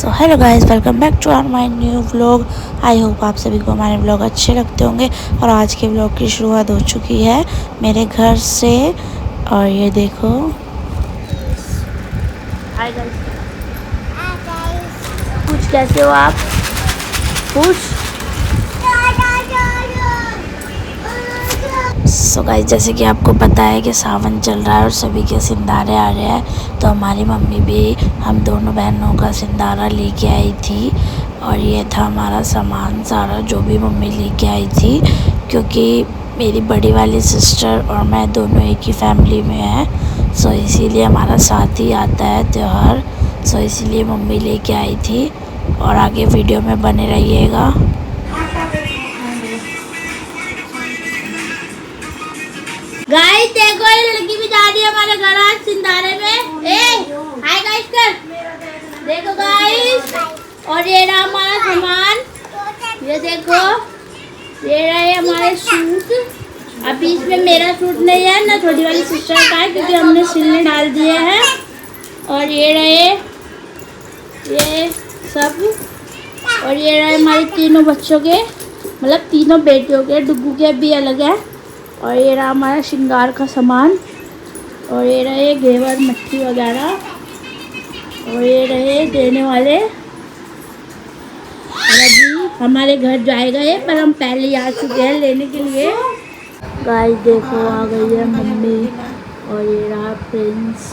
So hello guys, welcome back to our my new vlog. I hope आप सभी को हमारे व्लॉग अच्छे लगते होंगे। और आज के व्लॉग की शुरुआत हो चुकी है मेरे घर से। और ये देखो, हाय गाइस, कुछ कैसे हो आप? कुछ सो गाइस, जैसे कि आपको पता है कि सावन चल रहा है और सभी के सिंदारे आ रहे हैं, तो हमारी मम्मी भी हम दोनों बहनों का सिंदारा लेके आई थी। और ये था हमारा सामान सारा जो भी मम्मी लेके आई थी, क्योंकि मेरी बड़ी वाली सिस्टर और मैं दोनों एक ही फैमिली में हैं। सो इसीलिए हमारा साथ ही आता है त्यौहार। सो इसीलिए मम्मी लेके आई थी। और आगे वीडियो में बने रहिएगा। गाइस देखो, ये लड़की भी जा रही है हमारे घर आज सिंदारे में। हाय गाइस कर, देखो गाइस। और ये रहा हमारा सामान, ये देखो, ये रहे हमारे सूट। अभी इसमें मेरा सूट नहीं है ना छोटी वाली सिस्टर का है, क्योंकि हमने सिलने डाल दिए हैं। और ये रहे ये सब। और ये रहे हमारे तीनों बच्चों के, मतलब तीनों बेटियों के, डुग्गू के भी अलग है। और ये रहा हमारा श्रृंगार का सामान। और ये रहे घेवर मट्टी वगैरह। और ये रहे देने वाले। और अभी हमारे घर जाएगा ये, पर हम पहले ही आ चुके हैं लेने के लिए। गाइस देखो, आ गई है मम्मी। और ये रहा प्रिंस।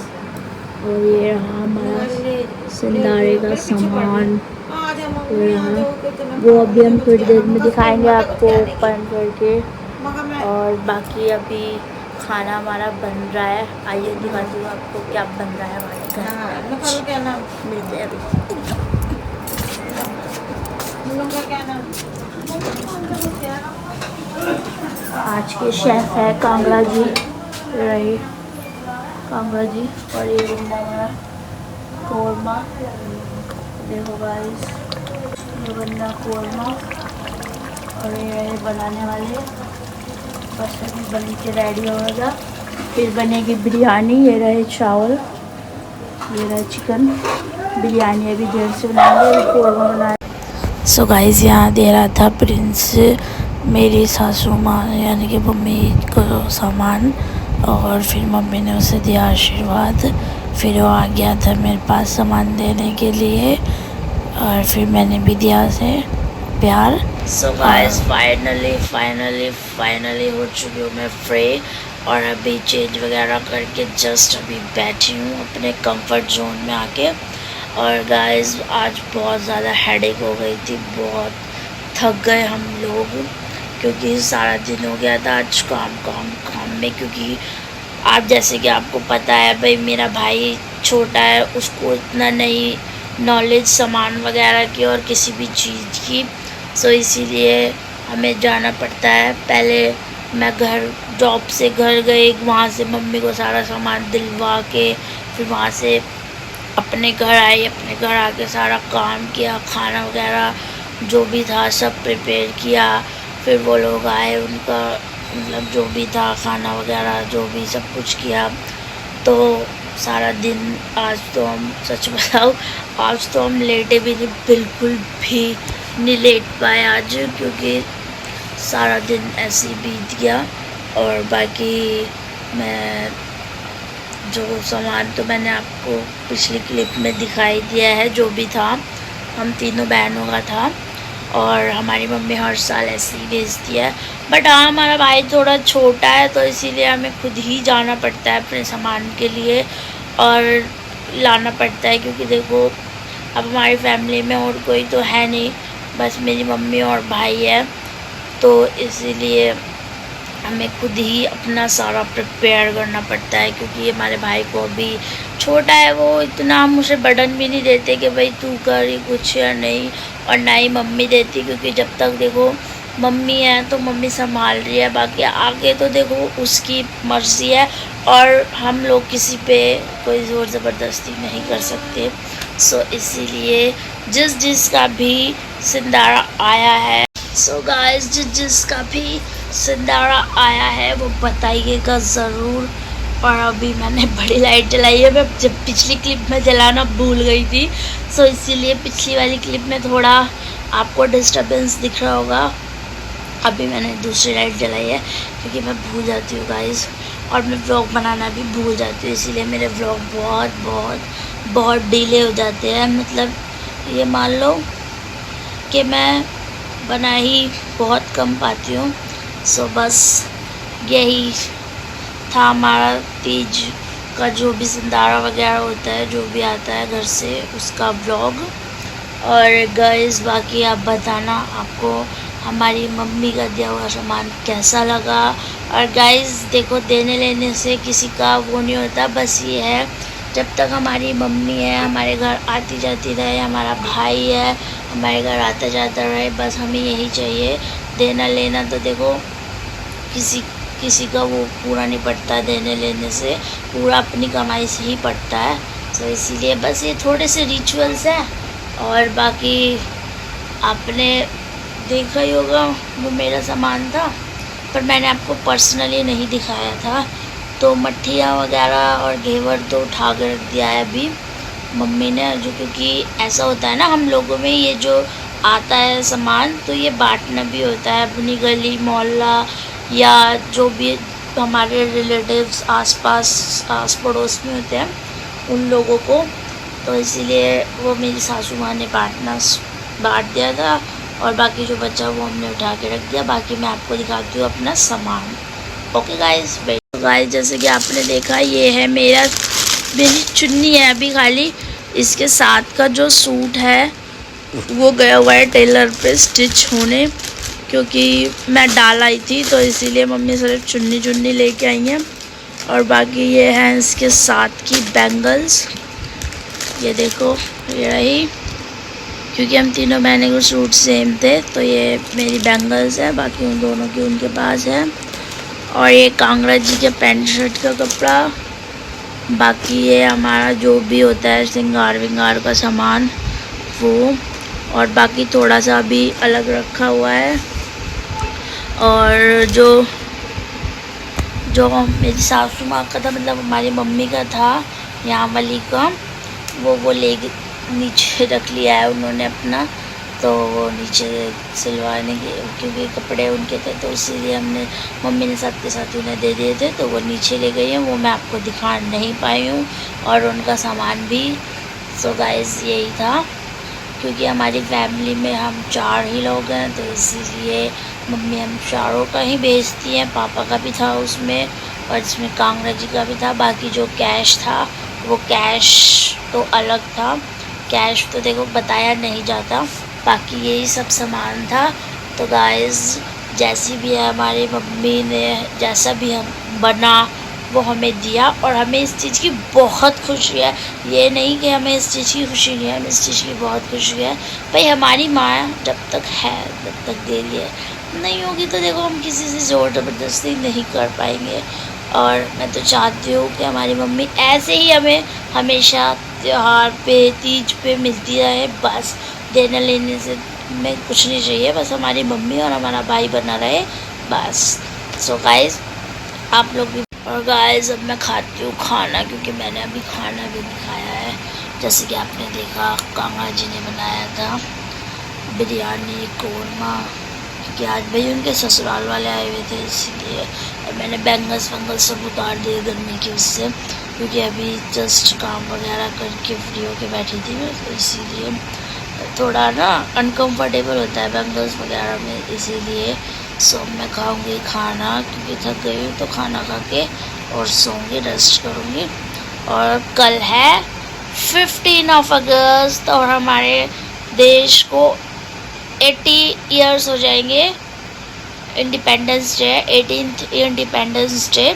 और ये रहा हमारा सिंदारे का सामान। वो अभी हम थोड़ी देर में दिखाएंगे आपको ओपन करके। और बाकी अभी खाना हमारा बन रहा है। आइए दिखाती हूँ आपको क्या बन रहा है हमारे घर। मिलते हैं अभी। आज के शेफ है कांगड़ा जी, रही कांगड़ा जी। और ये बंदा हमारा कोरमा, देखो गाइस, ये बंदा कोरमा। और ये रहे बनाने वाले, बस अभी बन के रेडी होगा। फिर बनेगी बिरयानी। ये रहे चावल, ये रहे चिकन। बिरयानी अभी देर से बनाएंगे, कोरमा बनाए। सो गाइस, यहाँ दे रहा था प्रिंस मेरी सासू माँ यानी कि मम्मी को सामान। और फिर मम्मी ने उसे दिया आशीर्वाद। फिर वो आ गया था मेरे पास सामान देने के लिए। और फिर मैंने भी दिया उसे प्यार। सो गाइस, फाइनली हो चुकी हूँ मैं फ्री। और अभी चेंज वगैरह करके जस्ट अभी बैठी हूँ अपने कंफर्ट जोन में आके। और गाइस, आज बहुत ज़्यादा हेडेक हो गई थी, बहुत थक गए हम लोग, क्योंकि सारा दिन हो गया था आज काम में। क्योंकि आप जैसे कि आपको पता है भाई, मेरा भाई छोटा है, उसको इतना नहीं नॉलेज सामान वगैरह की और किसी भी चीज़ की। सो इसीलिए हमें जाना पड़ता है। पहले मैं जॉब से घर गई, वहाँ से मम्मी को सारा सामान दिलवा के फिर वहाँ से अपने घर आई। अपने घर आके सारा काम किया, खाना वगैरह जो भी था सब प्रिपेयर किया। फिर वो लोग आए, उनका मतलब जो भी था खाना वगैरह जो भी सब कुछ किया। तो सारा दिन आज तो हम सच बताओ, आज तो हम लेटे भी नहीं, बिल्कुल भी नहीं लेट पाए आज, क्योंकि सारा दिन ऐसे ही बीत गया। और बाकी मैं जो सामान तो मैंने आपको पिछली क्लिप में दिखाई दिया है, जो भी था हम तीनों बहनों का था। और हमारी मम्मी हर साल ऐसे ही भेजती है। बट हाँ, हमारा भाई थोड़ा छोटा है, तो इसीलिए हमें खुद ही जाना पड़ता है अपने सामान के लिए और लाना पड़ता है। क्योंकि देखो, अब हमारी फैमिली में और कोई तो है नहीं, बस मेरी मम्मी और भाई है। तो इसीलिए हमें खुद ही अपना सारा प्रिपेयर करना पड़ता है। क्योंकि हमारे भाई को अभी छोटा है, वो इतना हम उसे बर्डन भी नहीं देते कि भाई तू कर ही कुछ या नहीं। और ना ही मम्मी देती, क्योंकि जब तक देखो मम्मी है तो मम्मी संभाल रही है, बाकी आगे तो देखो उसकी मर्ज़ी है। और हम लोग किसी पे कोई ज़ोर ज़बरदस्ती नहीं कर सकते। सो इसीलिए जिसका भी सिंदारा आया है, सो गाइस, जिसका भी सिंदारा आया है वो बताइएगा ज़रूर और अभी मैंने बड़ी लाइट जलाई है। मैं जब पिछली क्लिप में जलाना भूल गई थी, सो इसीलिए पिछली वाली क्लिप में थोड़ा आपको डिस्टरबेंस दिख रहा होगा। अभी मैंने दूसरी लाइट जलाई है क्योंकि मैं भूल जाती हूँ गाइस, और मैं व्लॉग बनाना भी भूल जाती हूँ, इसीलिए मेरे व्लॉग बहुत बहुत बहुत डिले हो जाते हैं। मतलब ये मान लो कि मैं बना ही बहुत कम पाती हूँ। सो बस यही था हमारा तीज का जो भी सिंदारा वगैरह होता है, जो भी आता है घर से, उसका व्लॉग। और गाइस बाकी आप बताना आपको हमारी मम्मी का दिया हुआ सामान कैसा लगा। और गाइस देखो, देने लेने से किसी का वो नहीं होता, बस ये है जब तक हमारी मम्मी है, हमारे घर आती जाती रहे, हमारा भाई है हमारे घर आता जाता रहे, बस हमें यही चाहिए। देना लेना तो देखो किसी का वो पूरा नहीं पड़ता, देने लेने से पूरा अपनी कमाई से ही पड़ता है। तो इसीलिए बस ये थोड़े से रिचुअल्स हैं। और बाकी आपने देखा ही होगा वो मेरा सामान था, पर मैंने आपको पर्सनली नहीं दिखाया था। तो मट्ठियाँ वगैरह और घेवर तो उठा कर रख दिया है अभी मम्मी ने, जो क्योंकि ऐसा होता है ना हम लोगों में, ये जो आता है सामान तो ये बांटना भी होता है अपनी गली मोहल्ला या जो भी हमारे रिलेटिव्स आसपास आस पड़ोस में होते हैं उन लोगों को। तो इसीलिए वो मेरी सासू माँ ने बांट दिया था, और बाकी जो बचा वो हमने उठा के रख दिया। बाकी मैं आपको दिखाती हूँ अपना सामान। ओके गाइस, गाइस जैसे कि आपने देखा ये है मेरी चुन्नी है अभी खाली। इसके साथ का जो सूट है वो गया हुआ है टेलर पे स्टिच होने, क्योंकि मैं डाल आई थी तो इसीलिए मम्मी सिर्फ चुन्नी लेके आई हैं। और बाकी ये हैं इसके साथ की बैंगल्स, ये देखो ये रही, क्योंकि हम तीनों बहनें को सूट सेम थे तो ये मेरी बैंगल्स है, बाकी उन दोनों की उनके पास है। और ये कांगड़ा जी के पैंट शर्ट का कपड़ा। बाकी ये हमारा जो भी होता है श्रृंगार विंगार का सामान वो, और बाकी थोड़ा सा अभी अलग रखा हुआ है। और जो मेरी सासू माँ का था, मतलब हमारी मम्मी का था यहाँ वाली का, वो ले नीचे रख लिया है उन्होंने अपना। तो वो नीचे सिलवाने के, क्योंकि कपड़े उनके थे तो इसीलिए मम्मी ने साथ के साथ उन्हें दे दिए थे, तो वो नीचे ले गई हैं, वो मैं आपको दिखा नहीं पाई हूँ। और उनका सामान भी। सो गाइस यही था, क्योंकि हमारी फैमिली में हम 4 ही लोग हैं तो इसीलिए मम्मी हम चारों का ही भेजती हैं। पापा का भी था उसमें, और इसमें कांगड़ा जी का भी था। बाकी जो कैश था वो कैश तो अलग था, कैश तो देखो बताया नहीं जाता। बाकी यही सब सामान था। तो गाइस जैसी भी है हमारी मम्मी ने, जैसा भी हम बना वो हमें दिया, और हमें इस चीज़ की बहुत खुशी है। ये नहीं कि हमें इस चीज़ की खुशी नहीं है, हमें इस चीज़ की बहुत खुशी है। भाई हमारी माँ जब तक है तब तक दे रही है, नहीं होगी तो देखो हम किसी से ज़ोर ज़बरदस्ती नहीं कर पाएंगे। और मैं तो चाहती हूँ कि हमारी मम्मी ऐसे ही हमें हमेशा त्यौहार पे तीज पे मिलती रहे। बस देने लेने से में कुछ नहीं चाहिए, बस हमारी मम्मी और हमारा भाई बना रहे बस। सो गाइस आप लोग भी। और गाइस अब मैं खाती हूँ खाना, क्योंकि मैंने अभी खाना भी नहीं खाया है। जैसे कि आपने देखा कांगड़ा जी ने बनाया था बिरयानी कौरमा, क्योंकि आज भाई उनके ससुराल वाले आए हुए थे इसीलिए। और मैंने बैंगल्स वैंगल्स सब उतार दिए गर्मी की उससे, क्योंकि अभी जस्ट काम वगैरह करके फ्री होके बैठी थी मैं, तो इसीलिए थोड़ा ना अनकंफर्टेबल होता है बैंगल्स वगैरह में, इसीलिए। सो मैं खाऊंगी खाना, क्योंकि थक गई हूँ, तो खाना खा के और सोऊंगी, रेस्ट करूँगी। और कल है 15 अगस्त और हमारे देश को 80 ईयर्स हो जाएंगे। Independence day, 18th independence day.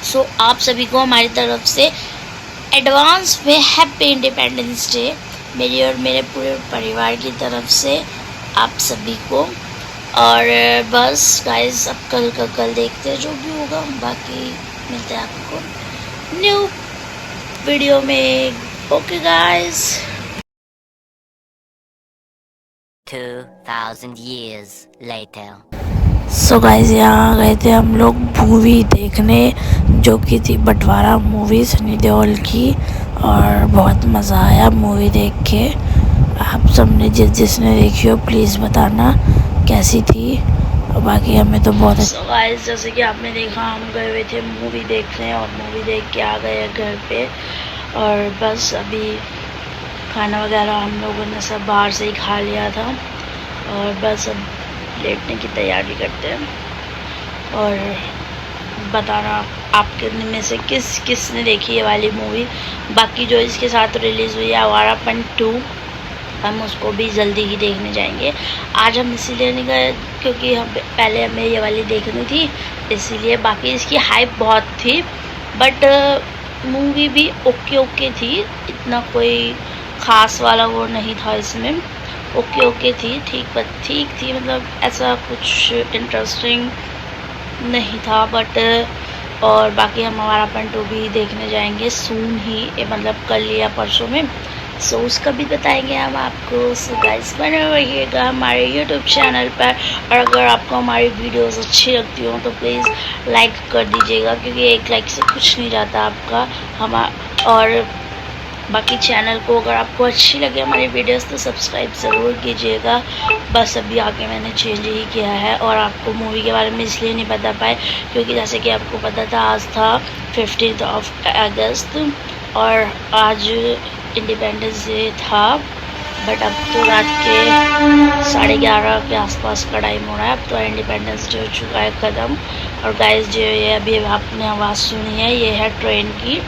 So आप सभी को हमारी तरफ से एडवांस में हैप्पी इंडिपेंडेंस डे, मेरी और मेरे पूरे परिवार की तरफ से आप सभी को। और बस गाइस अब कल का कल देखते हैं जो भी होगा, बाकी मिलते हैं आपको न्यू वीडियो में। Okay guys. 2000 years later. So guys यहाँ गए थे हम लोग मूवी देखने, जो कि थी बंटवारा मूवी सनी देओल की, और बहुत मज़ा आया मूवी देख के। आप सब ने जिसने देखी हो प्लीज़ बताना कैसी थी। और बाकी हमें तो बहुत अच्छा। गाइस जैसे कि आपने देखा हम गए हुए थे मूवी देखने, और मूवी देख के आ गए घर पे, और बस अभी खाना वगैरह हम लोगों ने सब बाहर से ही खा लिया था, और बस अब लेटने की तैयारी करते हैं। और बताना आपके में से किसने देखी ये वाली मूवी। बाकी जो इसके साथ रिलीज़ हुई है आवारापन 2, हम उसको भी जल्दी ही देखने जाएंगे। आज हम इसीलिए नहीं गए क्योंकि हम पहले हमें ये वाली देखनी थी, इसीलिए। बाकी इसकी हाइप बहुत थी, बट मूवी भी ओके थी, इतना कोई ख़ास वाला वो नहीं था इसमें। ओके थी, ठीक थी, मतलब ऐसा कुछ इंटरेस्टिंग नहीं था, बट और बाकी हम आवारापन 2 भी देखने जाएंगे सून ही, मतलब कल या परसों में। सो उसका भी बताएंगे हम आपको। सो गाइस बने रहिएगा हमारे यूट्यूब चैनल पर, और अगर आपको हमारी वीडियोस अच्छी लगती हो तो प्लीज़ लाइक कर दीजिएगा, क्योंकि एक लाइक से कुछ नहीं जाता आपका। हम और बाकी चैनल को अगर आपको अच्छी लगे हमारी वीडियोस तो सब्सक्राइब ज़रूर कीजिएगा। बस अभी आके मैंने चेंज ही किया है, और आपको मूवी के बारे में इसलिए नहीं बता पाए क्योंकि जैसे कि आपको पता था आज था 15 अगस्त, और आज इंडिपेंडेंस डे था, बट अब तो रात के 11:30 के आसपास का टाइम हो रहा है। अब तो इंडिपेंडेंस डे हो चुका है ख़त्म। और गाइस जो ये अभी आपने आवाज़ सुनी है ये है ट्रेन की,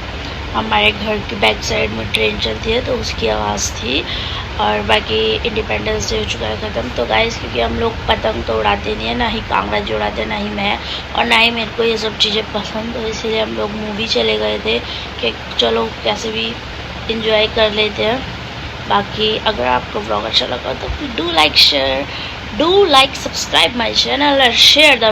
हमारे घर की बैक साइड में ट्रेन चलती है तो उसकी आवाज़ थी। और बाकी इंडिपेंडेंस डे हो चुका है ख़त्म। तो गाइस क्योंकि हम लोग पतंग तो उड़ाते नहीं है, ना ही कांगड़ा उड़ाते, ना ही मैं, और ना ही मेरे को ये सब चीज़ें पसंद, तो इसीलिए हम लोग मूवी चले गए थे कि चलो कैसे भी इंजॉय कर लेते हैं। बाकी अगर आपको व्लॉग अच्छा लगा तो do like subscribe my channel और शेयर द